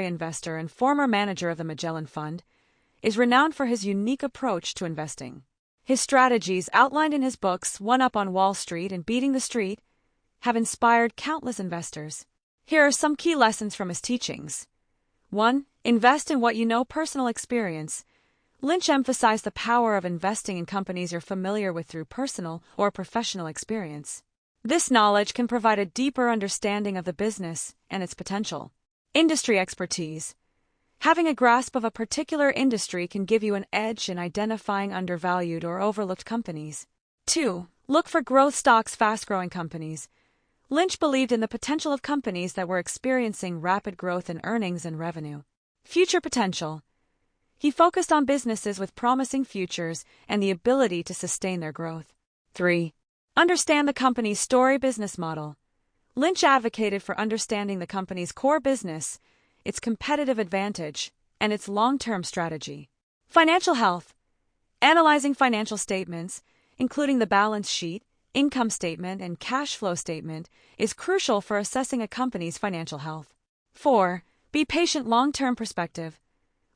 investor and former manager of the Magellan Fund, is renowned for his unique approach to investing. His strategies, outlined in his books One Up on Wall Street and Beating the Street, have inspired countless investors. Here are some key lessons from his teachings. 1. Invest in what you know. Personal experience. Lynch emphasized the power of investing in companies you're familiar with through personal or professional experience. This knowledge can provide a deeper understanding of the business and its potential. Industry expertise. Having a grasp of a particular industry can give you an edge in identifying undervalued or overlooked companies. 2. Look for growth stocks. Fast-growing companies. Lynch believed in the potential of companies that were experiencing rapid growth in earnings and revenue. Future potential. He focused on businesses with promising futures and the ability to sustain their growth. 3. Understand the company's story. Business model. Lynch advocated for understanding the company's core business, its competitive advantage, and its long-term strategy. Financial health. Analyzing financial statements, including the balance sheet, income statement, and cash flow statement, is crucial for assessing a company's financial health. 4. Be patient. Long-term perspective.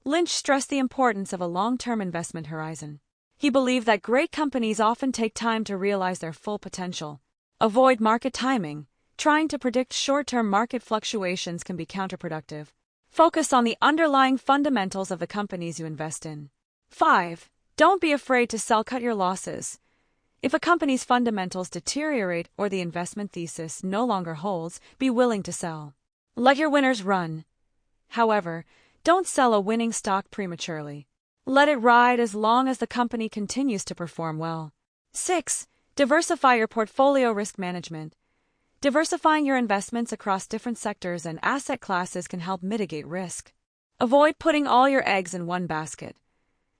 Lynch stressed the importance of a long-term investment horizon. He believed that great companies often take time to realize their full potential. Avoid market timing. Trying to predict short-term market fluctuations can be counterproductive. Focus on the underlying fundamentals of the companies you invest in. 5. Don't be afraid to sell. Cut your losses. If a company's fundamentals deteriorate or the investment thesis no longer holds, be willing to sell. Let your winners run. However, don't sell a winning stock prematurely. Let it ride as long as the company continues to perform well. 6. Diversify your portfolio. Risk management. Diversifying your investments across different sectors and asset classes can help mitigate risk. Avoid putting all your eggs in one basket.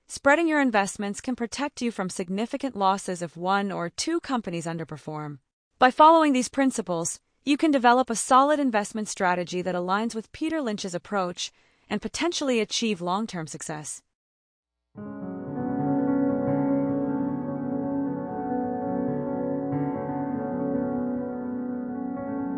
Spreading your investments can protect you from significant losses if one or two companies underperform. By following these principles, you can develop a solid investment strategy that aligns with Peter Lynch's approach and potentially achieve long-term success.